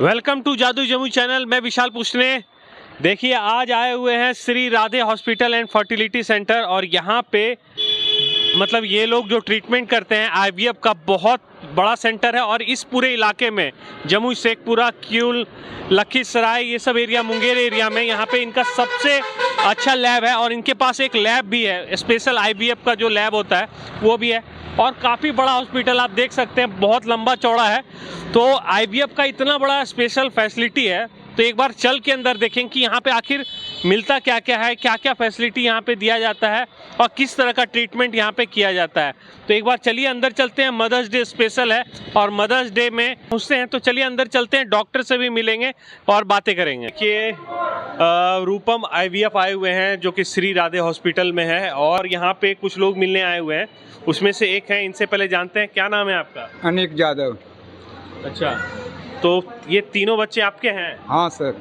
Welcome to जादू Jamui channel. मैं विशाल पूछने। देखिए आज आए हुए हैं Shri Radhe hospital and fertility centre और यहाँ पे मतलब ये लोग जो ट्रीटमेंट करते हैं आईवीएफ का बहुत बड़ा सेंटर है और इस पूरे इलाके में जमुई, शेखपुरा, क्यूल, लखीसराय, ये सब एरिया, मुंगेर एरिया में यहाँ पे इनका सबसे अच्छा लैब है और इनके पास एक लैब भी है, स्पेशल आईवीएफ का जो लैब होता है वो भी है और काफ़ी बड़ा हॉस्पिटल आप देख सकते हैं, बहुत लंबा चौड़ा है। तो आईवीएफ का इतना बड़ा स्पेशल फैसिलिटी है तो एक बार चल के अंदर देखें कि यहाँ पे आखिर मिलता क्या क्या है, क्या क्या फैसिलिटी यहाँ पे दिया जाता है और किस तरह का ट्रीटमेंट यहाँ पे किया जाता है। तो एक बार चलिए अंदर चलते हैं। मदर्स डे स्पेशल है और मदर्स डे में पूछते हैं, तो चलिए अंदर चलते हैं, डॉक्टर से भी मिलेंगे और बातें करेंगे। देखिए रूपम आईवीएफ आए हुए हैं जो कि श्री राधे हॉस्पिटल में है और यहाँ पे कुछ लोग मिलने आए हुए हैं, उसमें से एक है। इनसे पहले जानते हैं, क्या नाम है आपका? अनिक यादव। अच्छा, तो ये तीनों बच्चे आपके हैं? हाँ सर,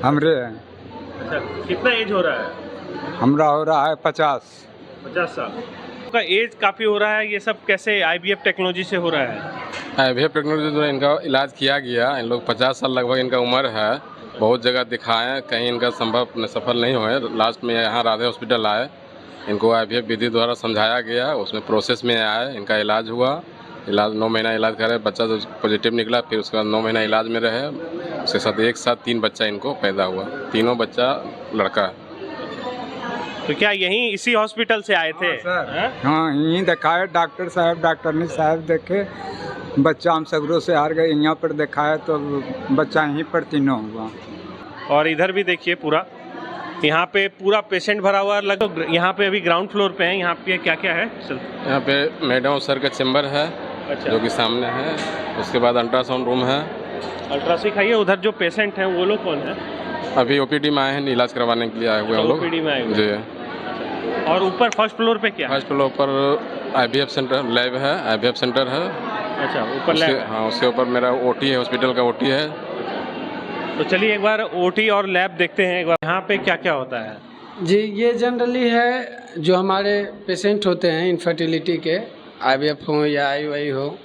हमरे हैं। अच्छा, कितना एज हो रहा है? हमरा हो रहा है 50 साल का एज काफ़ी हो रहा है। ये सब कैसे आईवीएफ टेक्नोलॉजी से हो रहा है? आईवीएफ टेक्नोलॉजी द्वारा इनका इलाज किया गया। इन लोग 50 साल लगभग इनका उम्र है। बहुत जगह दिखाएं, कहीं इनका सफल नहीं हुए। लास्ट में यहाँ राधे हॉस्पिटल आए, इनको आईवीएफ विधि द्वारा समझाया गया, उसमें प्रोसेस में आए, इनका इलाज हुआ। 9 महीना इलाज करे, बच्चा जो पॉजिटिव निकला, फिर उसके बाद 9 महीना इलाज में रहे। उसके साथ एक साथ 3 बच्चा इनको पैदा हुआ, तीनों बच्चा लड़का है। तो क्या यहीं इसी हॉस्पिटल से आए थे? हाँ सर, हाँ यहीं दिखाए। डॉक्टर साहब, डॉक्टरनी साहब देखे, बच्चा हम सगरों से हार गए, यहाँ पर दिखाया तो बच्चा यहीं पर तीनों हुआ। और इधर भी देखिए पूरा, यहाँ पे पूरा पेशेंट भरा हुआ है लगभग। यहाँ पे अभी ग्राउंड फ्लोर पे है। यहाँ पे क्या क्या है? यहाँ पे मैडम सर का चैम्बर है। अच्छा। जो कि सामने है। उसके बाद अल्ट्रासाउंड रूम है। अल्ट्रासाउंड दिखाइए। उधर जो पेशेंट हैं वो लोग कौन है? अभी ओपीडी में आए हैं, इलाज करवाने के लिए आए हुए हैं लोग। ओपीडी में आए हुए जी। और ऊपर फर्स्ट फ्लोर पे क्या? फर्स्ट फ्लोर पर आईवीएफ सेंटर लैब है, आईवीएफ सेंटर है। अच्छा, ऊपर लैब? हाँ, उसके ऊपर मेरा ओटी है, हॉस्पिटल का ओटी है। तो चलिए एक बार ओटी और लैब देखते हैं। एक बार यहाँ पे क्या क्या होता है? जी, ये जनरली है जो हमारे पेशेंट होते हैं इनफर्टिलिटी के, आईवीएफ हो या आईयूआई हो,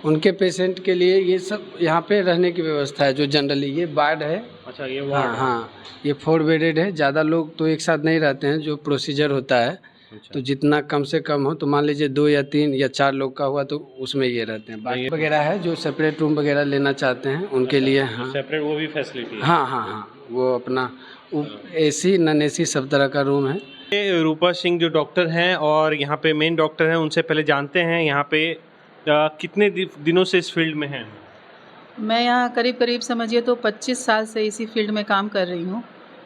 उनके पेशेंट के लिए ये सब यहाँ पे रहने की व्यवस्था है। जो जनरली ये वार्ड है। अच्छा, ये वार्ड? हाँ, ये 4 बेडेड है। ज़्यादा लोग तो एक साथ नहीं रहते हैं, जो प्रोसीजर होता है। अच्छा। तो जितना कम से कम हो, तो मान लीजिए 2 या 3 या 4 लोग का हुआ तो उसमें ये रहते हैं। बाकी वगैरह है जो सेपरेट रूम वगैरह लेना चाहते हैं उनके लिए। हाँ, सेपरेट वो भी फैसिलिटी? हाँ, वो अपना एसी नॉन एसी सब तरह का रूम है। ये रूपा सिंह जो डॉक्टर हैं और यहाँ पे मेन डॉक्टर हैं, उनसे पहले जानते हैं यहाँ पे कितने दिनों से इस फील्ड में हैं? मैं यहाँ करीब समझिए तो 25 साल से इसी फील्ड में काम कर रही हूँ।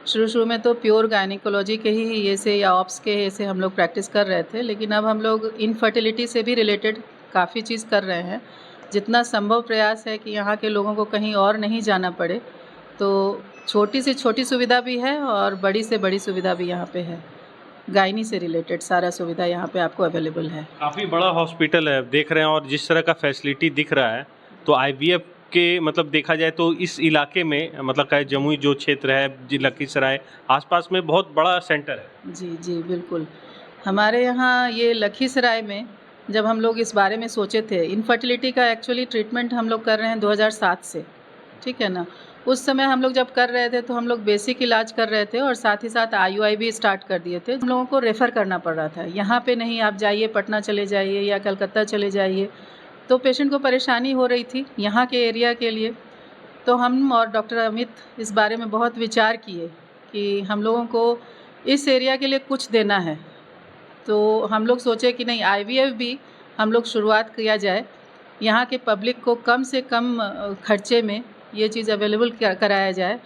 शुरू में तो प्योर गायनिकोलॉजी के ही ये से या ऑप्स के ही से हम लोग प्रैक्टिस कर रहे थे, लेकिन अब हम लोग इनफर्टिलिटी से भी रिलेटेड काफ़ी चीज़ कर रहे हैं। जितना संभव प्रयास है कि यहाँ के लोगों को कहीं और नहीं जाना पड़े, तो छोटी से छोटी सुविधा भी है और बड़ी से बड़ी सुविधा भी यहाँ पे है। गायनी से रिलेटेड सारा सुविधा यहाँ पे आपको अवेलेबल है। काफ़ी बड़ा हॉस्पिटल है देख रहे हैं और जिस तरह का फैसिलिटी दिख रहा है, तो आईवीएफ के मतलब देखा जाए तो इस इलाके में मतलब का जमुई जो क्षेत्र है, लखीसराय आसपास में बहुत बड़ा सेंटर है। जी बिल्कुल। हमारे यहाँ ये लखीसराय में जब हम लोग इस बारे में सोचे थे, इनफर्टिलिटी का एक्चुअली ट्रीटमेंट हम लोग कर रहे हैं 2007 से, ठीक है ना। उस समय हम लोग जब कर रहे थे तो हम लोग बेसिक इलाज कर रहे थे और साथ ही साथ आईयूआई भी स्टार्ट कर दिए थे। हम लोगों को रेफ़र करना पड़ रहा था, यहाँ पे नहीं आप जाइए, पटना चले जाइए या कलकत्ता चले जाइए, तो पेशेंट को परेशानी हो रही थी यहाँ के एरिया के लिए। तो हम और डॉक्टर अमित इस बारे में बहुत विचार किए कि हम लोगों को इस एरिया के लिए कुछ देना है। तो हम लोग सोचे कि नहीं, आईवीएफ भी हम लोग शुरुआत किया जाए, यहाँ के पब्लिक को कम से कम खर्चे में ये चीज़ अवेलेबल कराया जाए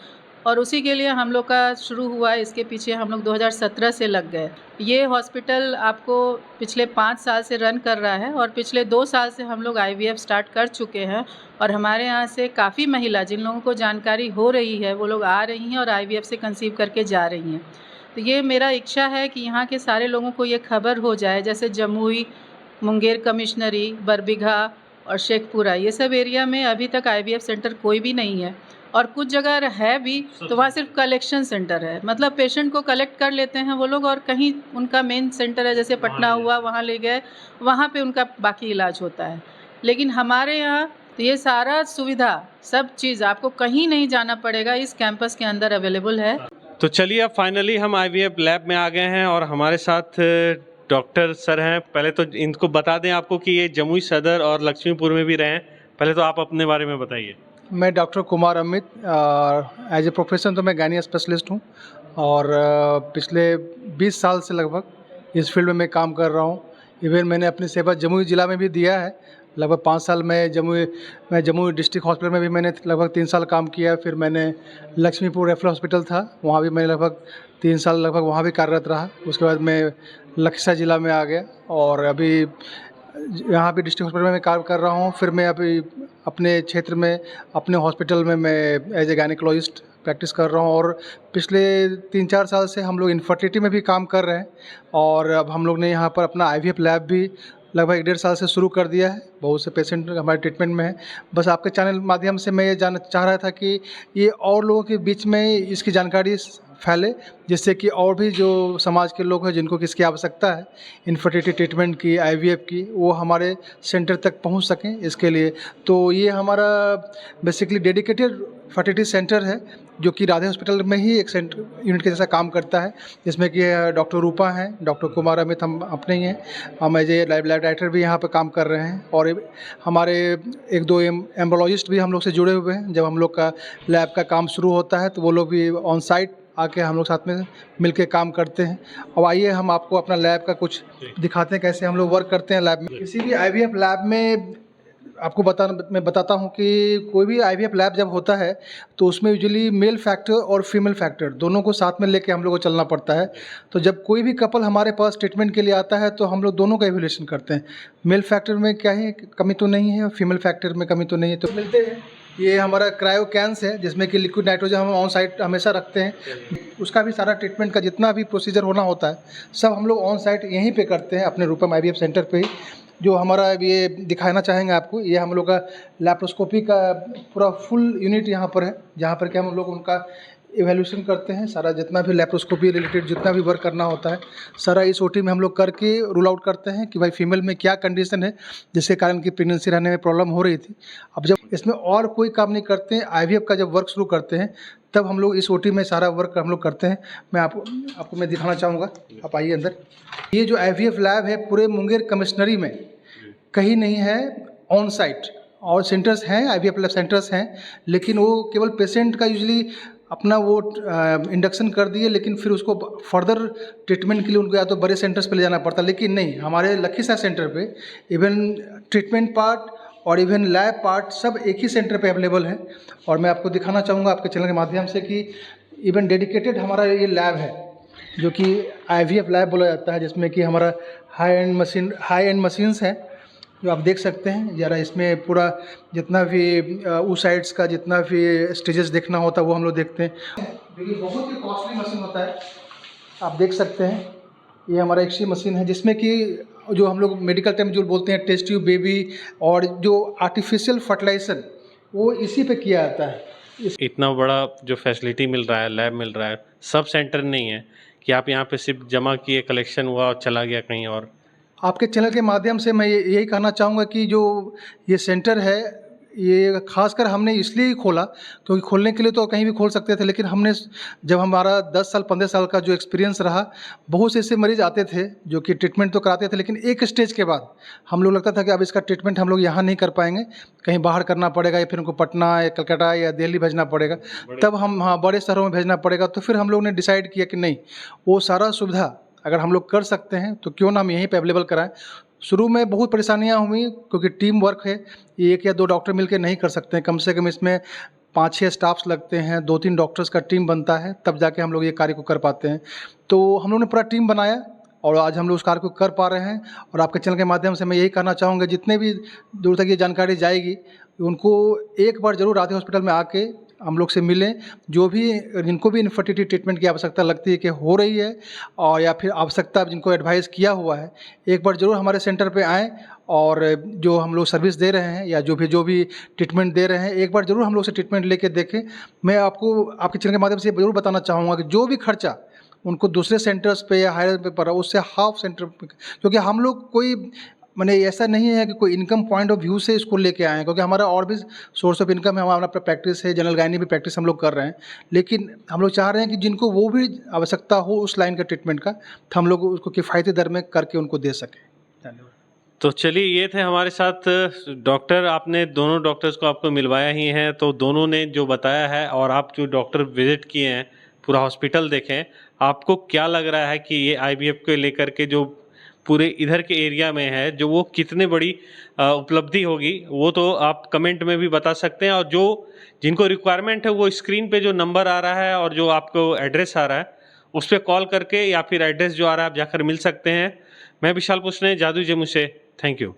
और उसी के लिए हम लोग का शुरू हुआ। इसके पीछे हम लोग 2017 से लग गए। ये हॉस्पिटल आपको पिछले 5 साल से रन कर रहा है और पिछले 2 साल से हम लोग आईवीएफ स्टार्ट कर चुके हैं और हमारे यहाँ से काफ़ी महिला जिन लोगों को जानकारी हो रही है वो लोग आ रही हैं और आईवीएफ से कंसीव करके जा रही हैं। तो ये मेरा इच्छा है कि यहाँ के सारे लोगों को ये खबर हो जाए, जैसे जमुई, मुंगेर कमिश्नरी, बरबीघा और शेखपुरा, ये सब एरिया में अभी तक आईवीएफ सेंटर कोई भी नहीं है और कुछ जगह है भी तो वहाँ सिर्फ कलेक्शन सेंटर है, मतलब पेशेंट को कलेक्ट कर लेते हैं वो लोग और कहीं उनका मेन सेंटर है, जैसे पटना हुआ, वहाँ ले गए, वहाँ पे उनका बाकी इलाज होता है। लेकिन हमारे यहाँ तो ये सारा सुविधा सब चीज़ आपको कहीं नहीं जाना पड़ेगा, इस कैंपस के अंदर अवेलेबल है। तो चलिए अब फाइनली हम IVF लैब में आ गए हैं और हमारे साथ डॉक्टर सर हैं। पहले तो इनको बता दें आपको कि ये जमुई सदर और लक्ष्मीपुर में भी रहे हैं। पहले तो आप अपने बारे में बताइए। मैं doctor Kumar Amit, as a profession तो मैं गायनी स्पेशलिस्ट हूँ और पिछले 20 साल से लगभग इस फील्ड में मैं काम कर रहा हूँ। इवन मैंने अपनी सेवा जमुई ज़िला में भी दिया है। लगभग 5 साल में जमुई डिस्ट्रिक्ट हॉस्पिटल में भी मैंने लगभग 3 साल काम किया। फिर मैंने लक्ष्मीपुर रेफरल हॉस्पिटल था, वहाँ भी मैं लगभग 3 साल लगभग वहाँ भी कार्यरत रहा। उसके बाद मैं लखीसराय ज़िला में आ गया और अभी यहाँ भी डिस्ट्रिक्ट हॉस्पिटल में मैं कार्य कर रहा हूँ। फिर मैं अभी अपने क्षेत्र में अपने हॉस्पिटल में मैं एज ए गायनिकोलॉजिस्ट प्रैक्टिस कर रहा हूँ और पिछले 3-4 साल से हम लोग इनफर्टिलिटी में भी काम कर रहे हैं। और अब हम लोग ने यहाँ पर अपना IVF लैब भी लगभग 1.5 साल से शुरू कर दिया है। बहुत से पेशेंट हमारे ट्रीटमेंट में है। बस आपके चैनल माध्यम से मैं ये जानना चाह रहा था कि ये और लोगों के बीच में इसकी जानकारी फैले, जिससे कि और भी जो समाज के लोग हैं जिनको किसकी आवश्यकता है इनफर्टिलिटी ट्रीटमेंट की, IVF की, वो हमारे सेंटर तक पहुंच सकें। इसके लिए तो ये हमारा बेसिकली डेडिकेटेड फर्टिलिटी सेंटर है जो कि राधे हॉस्पिटल में ही एक सेंटर यूनिट के जैसा काम करता है, जिसमें कि डॉक्टर रूपा हैं, डॉक्टर कुमार अमित हम अपने ही हैं, हम एज ए लैब डायरेक्टर भी यहाँ पर काम कर रहे हैं। और हमारे 1-2 एम्ब्रोलॉजिस्ट भी हम लोग से जुड़े हुए हैं। जब हम लोग का लैब का काम शुरू होता है तो वो लोग भी ऑन साइट आके हम लोग साथ में मिलके काम करते हैं। अब आइए हम आपको अपना लैब का कुछ दिखाते हैं, कैसे हम लोग वर्क करते हैं लैब में। किसी भी IVF लैब में आपको मैं बताता हूँ कि कोई भी IVF लैब जब होता है तो उसमें यूजुअली मेल फैक्टर और फीमेल फैक्टर दोनों को साथ में लेके हम लोग को चलना पड़ता है। तो जब कोई भी कपल हमारे पास ट्रीटमेंट के लिए आता है तो हम लोग दोनों का एवेल्यूएशन करते हैं। मेल फैक्टर में क्या है, कमी तो नहीं है, फीमेल फैक्टर में कमी तो नहीं है, तो मिलते हैं। ये हमारा क्रायो कैंस है जिसमें कि लिक्विड नाइट्रोजन हम ऑन साइट हमेशा रखते हैं। उसका भी सारा ट्रीटमेंट का जितना भी प्रोसीजर होना होता है सब हम लोग ऑन साइट यहीं पे करते हैं, अपने रूपम IVF सेंटर पे ही। जो हमारा ये दिखाना चाहेंगे आपको, ये हम लोग का लैप्रोस्कोपी का पूरा फुल यूनिट यहाँ पर है, जहाँ पर कि हम लोग उनका इवैल्यूएशन करते हैं। सारा जितना भी लैप्रोस्कोपी रिलेटेड जितना भी वर्क करना होता है सारा इस OT में हम लोग करके रूल आउट करते हैं कि भाई फीमेल में क्या कंडीशन है जिसके कारण की प्रेगनेंसी रहने में प्रॉब्लम हो रही थी। अब जब इसमें और कोई काम नहीं करते हैं, IVF का जब वर्क शुरू करते हैं तब हम लोग इस OT में सारा वर्क हम लोग करते हैं। मैं आपको मैं दिखाना चाहूँगा, आप आइए अंदर। ये जो IVF लैब है पूरे मुंगेर कमिश्नरी में कहीं नहीं है ऑन साइट, और सेंटर्स हैं IVF लैब सेंटर्स हैं, लेकिन वो केवल पेशेंट का यूजुअली अपना वो इंडक्शन कर दिए, लेकिन फिर उसको फर्दर ट्रीटमेंट के लिए उनको या तो बड़े सेंटर्स पे ले जाना पड़ता। लेकिन नहीं, हमारे लखीसराय सेंटर पे इवन ट्रीटमेंट पार्ट और इवन लैब पार्ट सब एक ही सेंटर पे अवेलेबल है। और मैं आपको दिखाना चाहूँगा आपके चैनल के माध्यम से कि इवन डेडिकेटेड हमारा ये लैब है जो कि IVF लैब बोला जाता है, जिसमें कि हमारा हाई एंड मशीन्स हैं जो आप देख सकते हैं। ज़रा इसमें पूरा जितना भी उस साइड्स का जितना भी स्टेजेस देखना होता है वो हम लोग देखते हैं। देखिए बहुत ही कॉस्टली मशीन होता है, आप देख सकते हैं। ये हमारा XC मशीन है जिसमें कि जो हम लोग मेडिकल टर्म जो बोलते हैं टेस्ट ट्यूब बेबी और जो आर्टिफिशियल फर्टिलाइजेशन वो इसी पे किया जाता है। इतना बड़ा जो फैसिलिटी मिल रहा है, लैब मिल रहा है, सब सेंटर नहीं है कि आप यहाँ पे सिर्फ जमा किए, कलेक्शन हुआ और चला गया कहीं और। आपके चैनल के माध्यम से मैं यही कहना चाहूँगा कि जो ये सेंटर है ये खासकर हमने इसलिए ही खोला क्योंकि खोलने के लिए तो कहीं भी खोल सकते थे, लेकिन हमने जब हमारा 10 साल 15 साल का जो एक्सपीरियंस रहा, बहुत से ऐसे मरीज आते थे जो कि ट्रीटमेंट तो कराते थे, लेकिन एक स्टेज के बाद हम लोग लगता था कि अब इसका ट्रीटमेंट हम लोग यहाँ नहीं कर पाएंगे, कहीं बाहर करना पड़ेगा या फिर उनको पटना या कलकत्ता या दिल्ली भेजना पड़ेगा, तब हम बड़े शहरों में भेजना पड़ेगा। तो फिर हम लोग ने डिसाइड किया कि नहीं, वो सारा सुविधा अगर हम लोग कर सकते हैं तो क्यों ना हम यहीं पे अवेलेबल कराएं। शुरू में बहुत परेशानियां हुई क्योंकि टीम वर्क है, 1 या 2 डॉक्टर मिलकर नहीं कर सकते हैं, कम से कम इसमें 5-6 स्टाफ्स लगते हैं, 2-3 डॉक्टर्स का टीम बनता है, तब जाके हम लोग ये कार्य को कर पाते हैं। तो हम लोग ने पूरा टीम बनाया और आज हम लोग उस कार्य को कर पा रहे हैं। और आपके चैनल के माध्यम से मैं यही कहना चाहूँगा, जितने भी दूर तक ये जानकारी जाएगी उनको एक बार ज़रूर राधे हॉस्पिटल में आके हम लोग से मिलें। जो भी जिनको भी इनफर्टिलिटी ट्रीटमेंट की आवश्यकता लगती है कि हो रही है और या फिर आवश्यकता जिनको एडवाइस किया हुआ है, एक बार ज़रूर हमारे सेंटर पे आएँ और जो हम लोग सर्विस दे रहे हैं या जो भी ट्रीटमेंट दे रहे हैं, एक बार ज़रूर हम लोग से ट्रीटमेंट लेके देखें। मैं आपको आपके चैनल के माध्यम से ज़रूर बताना चाहूँगा कि जो भी खर्चा उनको दूसरे सेंटर्स पे या हायर पे पड़ा उससे हाफ सेंटर पे, क्योंकि हम लोग कोई मैंने ऐसा नहीं है कि कोई इनकम पॉइंट ऑफ व्यू से इसको लेके आए हैं, क्योंकि हमारा और भी सोर्स ऑफ इनकम है, हमारा प्रैक्टिस है, जनरल गायनी भी प्रैक्टिस हम लोग कर रहे हैं। लेकिन हम लोग चाह रहे हैं कि जिनको वो भी आवश्यकता हो उस लाइन का ट्रीटमेंट का, तो हम लोग उसको किफ़ायती दर में करके उनको दे सकें। धन्यवाद। तो चलिए, ये थे हमारे साथ डॉक्टर। आपने दोनों डॉक्टर्स को आपको मिलवाया ही है, तो दोनों ने जो बताया है और आप जो डॉक्टर विजिट किए हैं, पूरा हॉस्पिटल देखें, आपको क्या लग रहा है कि ये आईवीएफ को लेकर के जो पूरे इधर के एरिया में है, जो वो कितनी बड़ी उपलब्धि होगी, वो तो आप कमेंट में भी बता सकते हैं। और जो जिनको रिक्वायरमेंट है वो स्क्रीन पे जो नंबर आ रहा है और जो आपको एड्रेस आ रहा है उस पर कॉल करके या फिर एड्रेस जो आ रहा है आप जाकर मिल सकते हैं। मैं विशाल पुष्णे, जादू जम्मू से, थैंक यू।